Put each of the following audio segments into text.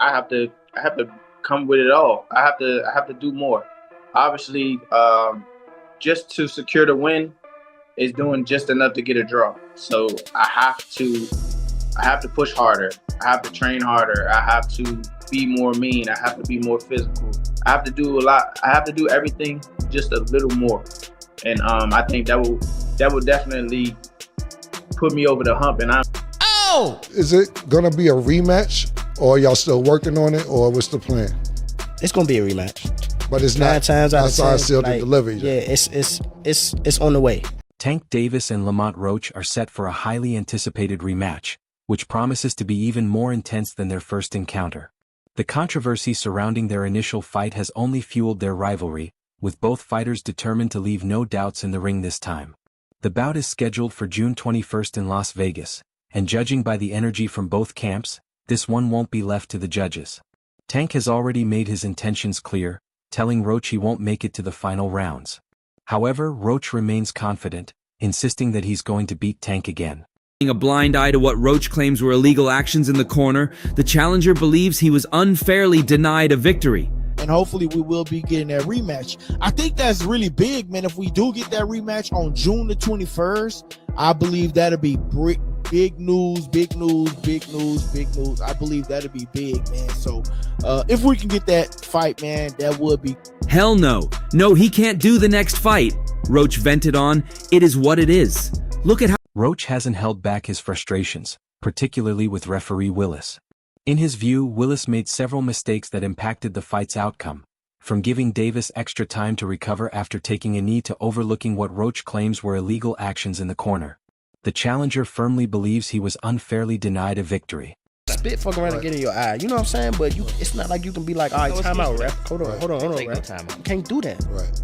I have to come with it all. I have to do more. Obviously, just to secure the win is doing just enough to get a draw. So I have to push harder. I have to train harder. I have to be more mean. I have to be more physical. I have to do a lot. I have to do everything just a little more. And I think that will definitely put me over the hump. And I'm. Oh! Is it gonna be a rematch, or y'all still working on it, or what's the plan? It's gonna be a rematch. But it's 9 not. times out of 10, sealed like, to deliver. Yet. Yeah, it's on the way. Tank Davis and Lamont Roach are set for a highly anticipated rematch, which promises to be even more intense than their first encounter. The controversy surrounding their initial fight has only fueled their rivalry, with both fighters determined to leave no doubts in the ring this time. The bout is scheduled for June 21st in Las Vegas, and judging by the energy from both camps, this one won't be left to the judges. Tank has already made his intentions clear, telling Roach he won't make it to the final rounds. However, Roach remains confident, insisting that he's going to beat Tank again. A blind eye to what Roach claims were illegal actions in the corner, the challenger believes he was unfairly denied a victory. And hopefully we will be getting that rematch. I think that's really big, man. If we do get that rematch on June the 21st, I believe that'll be big news, big news, big news, big news. I believe that'll be big, man. So if we can get that fight, man, that would be. Hell no. No, he can't do the next fight. Roach vented on, "It is what it is. Look at how..." Roach hasn't held back his frustrations, particularly with referee Willis. In his view, Willis made several mistakes that impacted the fight's outcome, from giving Davis extra time to recover after taking a knee to overlooking what Roach claims were illegal actions in the corner. The challenger firmly believes he was unfairly denied a victory. Spit fuck around and get in your eye. You know what I'm saying? But it's not like you can be like, all right, time out, ref. Hold on, ref. You can't do that. Right.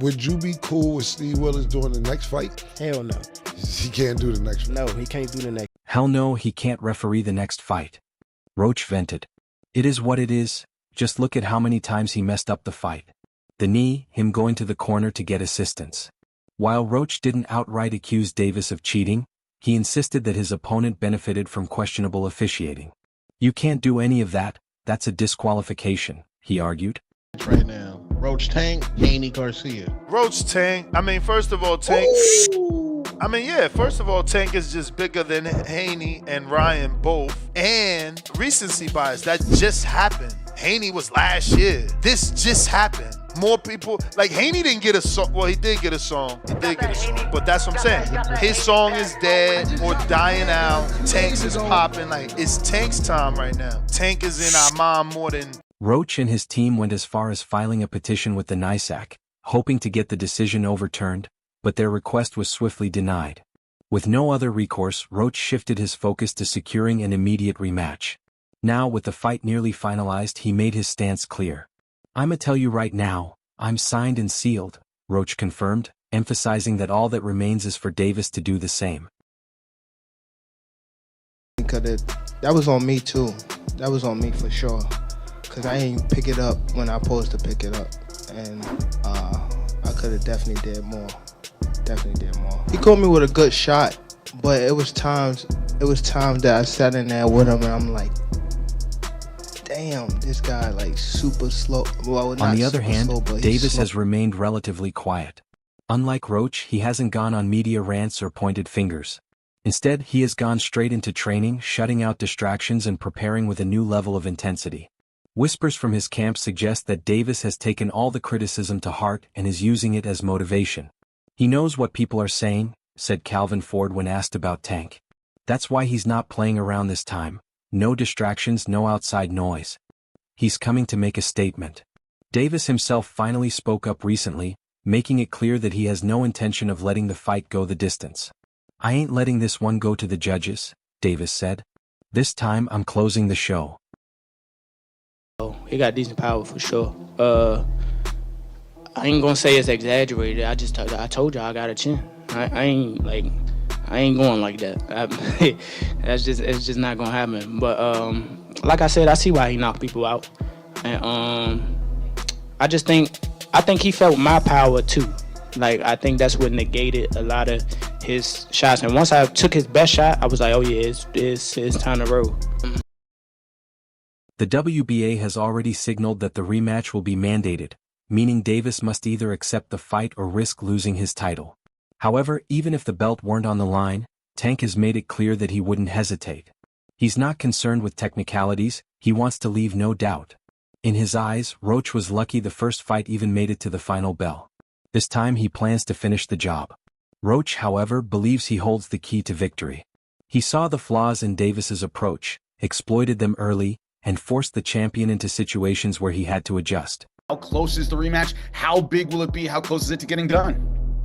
Would you be cool with Steve Willis doing the next fight? Hell no. He can't do the next fight. No, he can't do the next. Hell no, he can't referee the next fight. Roach vented. It is what it is, just look at how many times he messed up the fight. The knee, him going to the corner to get assistance. While Roach didn't outright accuse Davis of cheating, he insisted that his opponent benefited from questionable officiating. You can't do any of that, that's a disqualification, he argued. Right now, Roach Tank, Haney Garcia. Roach Tank, first of all, Tank. First of all, Tank is just bigger than Haney and Ryan both. And recency bias, that just happened. Haney was last year. This just happened. More people, like Haney didn't get a song. Well, he did get a song. But that's what I'm saying. His song is dead or dying out. Tank's is popping. Like, it's Tank's time right now. Tank is in our mind more than... Roach and his team went as far as filing a petition with the NYSAC, hoping to get the decision overturned, but their request was swiftly denied. With no other recourse, Roach shifted his focus to securing an immediate rematch. Now, with the fight nearly finalized, he made his stance clear. "I'ma tell you right now, I'm signed and sealed," Roach confirmed, emphasizing that all that remains is for Davis to do the same. That was on me too. That was on me for sure. Cause I ain't pick it up when I supposed to pick it up. And I could have definitely did more. He caught me with a good shot, but it was times that I sat in there with him and I'm like, damn, this guy like super slow. Well, on the other hand, slow, Davis has remained relatively quiet. Unlike Roach, he hasn't gone on media rants or pointed fingers. Instead, he has gone straight into training, shutting out distractions and preparing with a new level of intensity. Whispers from his camp suggest that Davis has taken all the criticism to heart and is using it as motivation. "He knows what people are saying," said Calvin Ford when asked about Tank. "That's why he's not playing around this time. No distractions, no outside noise. He's coming to make a statement." Davis himself finally spoke up recently, making it clear that he has no intention of letting the fight go the distance. "I ain't letting this one go to the judges," Davis said. "This time I'm closing the show." He got decent power for sure. I ain't gonna say it's exaggerated. I told y'all I got a chin. I ain't going like that. It's just not gonna happen. But like I said, I see why he knocked people out, and I think he felt my power too. Like, I think that's what negated a lot of his shots. And once I took his best shot, I was like, oh yeah, it's time to roll. The WBA has already signaled that the rematch will be mandated, meaning Davis must either accept the fight or risk losing his title. However, even if the belt weren't on the line, Tank has made it clear that he wouldn't hesitate. He's not concerned with technicalities, he wants to leave no doubt. In his eyes, Roach was lucky the first fight even made it to the final bell. This time he plans to finish the job. Roach, however, believes he holds the key to victory. He saw the flaws in Davis's approach, exploited them early, and forced the champion into situations where he had to adjust. How close is the rematch? How big will it be? How close is it to getting done?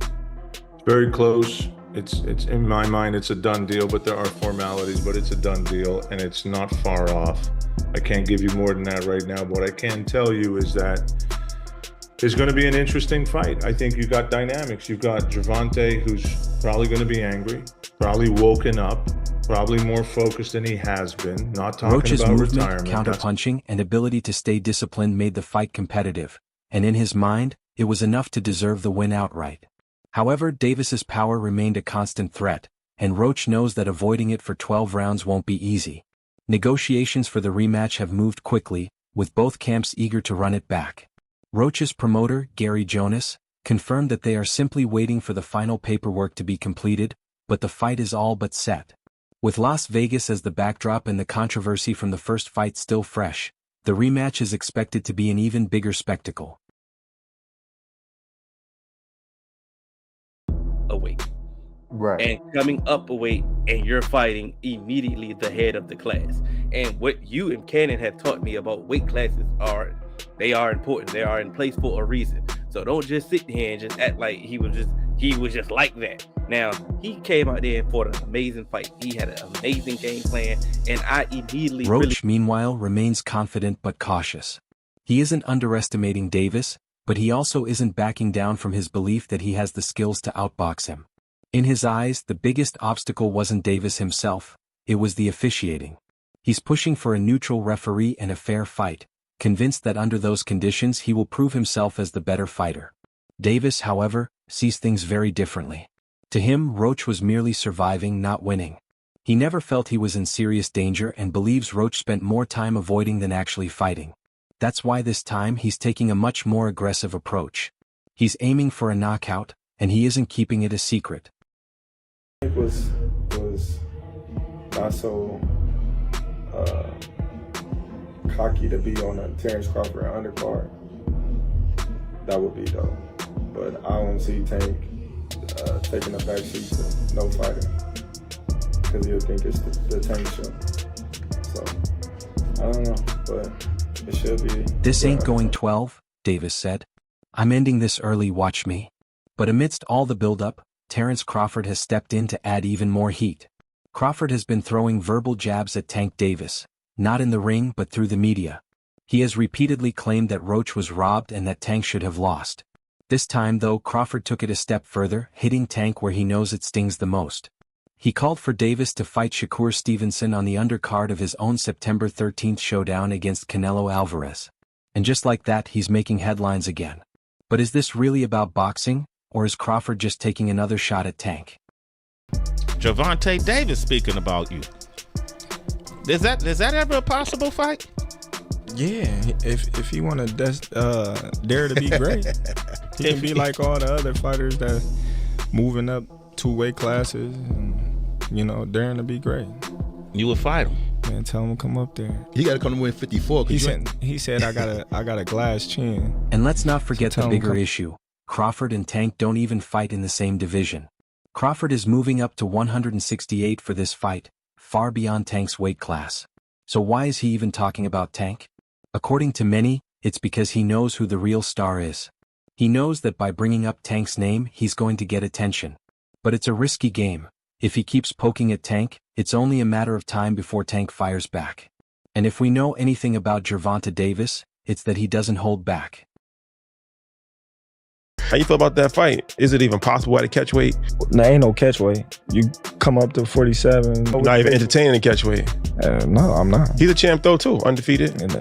Very close. It's in my mind, it's a done deal, but there are formalities, but it's a done deal, and it's not far off. I can't give you more than that right now, but what I can tell you is that it's going to be an interesting fight. I think you've got dynamics. You've got Gervonta, who's probably going to be angry, probably woken up, probably more focused than he has been, not talking Roach's about movement, retirement. counterpunching, and ability to stay disciplined made the fight competitive, and in his mind, it was enough to deserve the win outright. However, Davis's power remained a constant threat, and Roach knows that avoiding it for 12 rounds won't be easy. Negotiations for the rematch have moved quickly, with both camps eager to run it back. Roach's promoter, Gary Jonas, confirmed that they are simply waiting for the final paperwork to be completed, but the fight is all but set. With Las Vegas as the backdrop and the controversy from the first fight still fresh, the rematch is expected to be an even bigger spectacle. A weight. Right. And coming up a weight, and you're fighting immediately the head of the class. And what you and Cannon have taught me about weight classes they are important. They are in place for a reason. So don't just sit here and just act like he was just like that. Now, he came out there and fought an amazing fight. He had an amazing game plan, and I immediately Roach, meanwhile, remains confident but cautious. He isn't underestimating Davis, but he also isn't backing down from his belief that he has the skills to outbox him. In his eyes, the biggest obstacle wasn't Davis himself, it was the officiating. He's pushing for a neutral referee and a fair fight, convinced that under those conditions he will prove himself as the better fighter. Davis, however, sees things very differently. To him, Roach was merely surviving, not winning. He never felt he was in serious danger and believes Roach spent more time avoiding than actually fighting. That's why this time he's taking a much more aggressive approach. He's aiming for a knockout, and he isn't keeping it a secret. It was not so cocky to be on a Terrence Crawford undercard. That would be dope. But I don't see Tank taking a backseat to no fighter because he'll think it's the Tank show. So I don't know, but it should be. This ain't going 12, Davis said. I'm ending this early, watch me. But amidst all the buildup, Terrence Crawford has stepped in to add even more heat. Crawford has been throwing verbal jabs at Tank Davis, not in the ring but through the media. He has repeatedly claimed that Roach was robbed and that Tank should have lost. This time though, Crawford took it a step further, hitting Tank where he knows it stings the most. He called for Davis to fight Shakur Stevenson on the undercard of his own September 13th showdown against Canelo Alvarez. And just like that, he's making headlines again. But is this really about boxing, or is Crawford just taking another shot at Tank? Gervonta Davis speaking about you. Is that ever a possible fight? Yeah, if he want to dare to be great, he can be like all the other fighters that moving up 2 weight classes and, daring to be great. You would fight him. Man, tell him to come up there. He got to come to win 54. He said I got a glass chin. And let's not forget the bigger issue. Crawford and Tank don't even fight in the same division. Crawford is moving up to 168 for this fight, far beyond Tank's weight class. So why is he even talking about Tank? According to many, it's because he knows who the real star is. He knows that by bringing up Tank's name, he's going to get attention. But it's a risky game. If he keeps poking at Tank, it's only a matter of time before Tank fires back. And if we know anything about Gervonta Davis, it's that he doesn't hold back. How you feel about that fight? Is it even possible at a catch weight? Nah, ain't no catch weight. You come up to 47. You're not even entertaining the catch weight. No, I'm not. He's a champ though too, undefeated. And,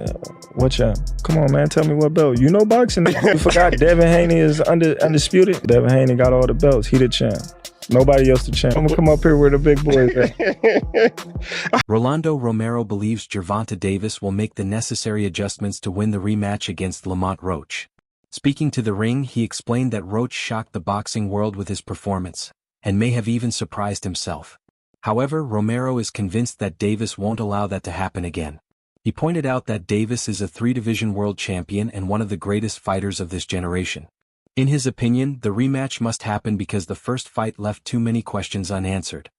what champ? Come on, man, tell me what belt. You know boxing. You forgot Devin Haney is undisputed. Devin Haney got all the belts. He the champ. Nobody else the champ. I'm gonna come up here where the big boys at. Rolando Romero believes Gervonta Davis will make the necessary adjustments to win the rematch against Lamont Roach. Speaking to The Ring, he explained that Roach shocked the boxing world with his performance, and may have even surprised himself. However, Romero is convinced that Davis won't allow that to happen again. He pointed out that Davis is a 3-division world champion and one of the greatest fighters of this generation. In his opinion, the rematch must happen because the first fight left too many questions unanswered.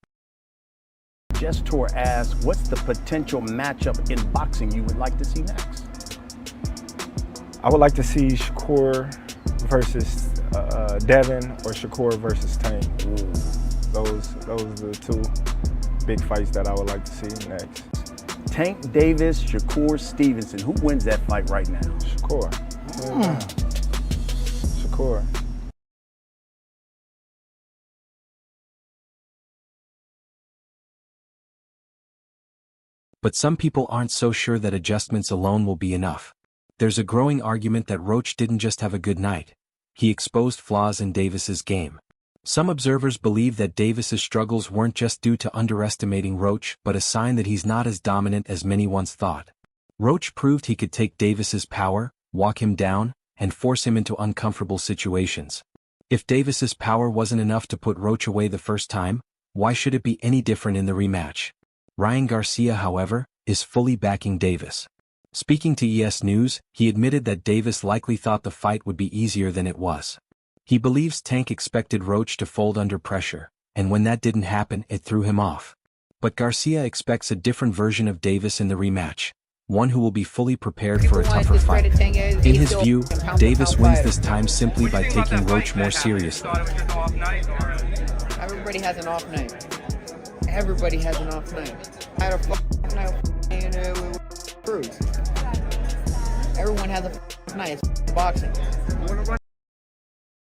Just Tour asks, what's the potential matchup in boxing you would like to see next? I would like to see Shakur versus Devin or Shakur versus Tank. Those are the two big fights that I would like to see next. Tank Davis, Shakur Stevenson. Who wins that fight right now? Shakur. Shakur. But some people aren't so sure that adjustments alone will be enough. There's a growing argument that Roach didn't just have a good night. He exposed flaws in Davis's game. Some observers believe that Davis's struggles weren't just due to underestimating Roach, but a sign that he's not as dominant as many once thought. Roach proved he could take Davis's power, walk him down, and force him into uncomfortable situations. If Davis's power wasn't enough to put Roach away the first time, why should it be any different in the rematch? Ryan Garcia, however, is fully backing Davis. Speaking to ES News, he admitted that Davis likely thought the fight would be easier than it was. He believes Tank expected Roach to fold under pressure, and when that didn't happen, it threw him off. But Garcia expects a different version of Davis in the rematch, one who will be fully prepared for a tougher fight. In his view, Davis wins this time simply by taking Roach more seriously. Everybody has an off night. Everybody has an off night. I had a off night with Cruz. Everyone has a night. It's boxing.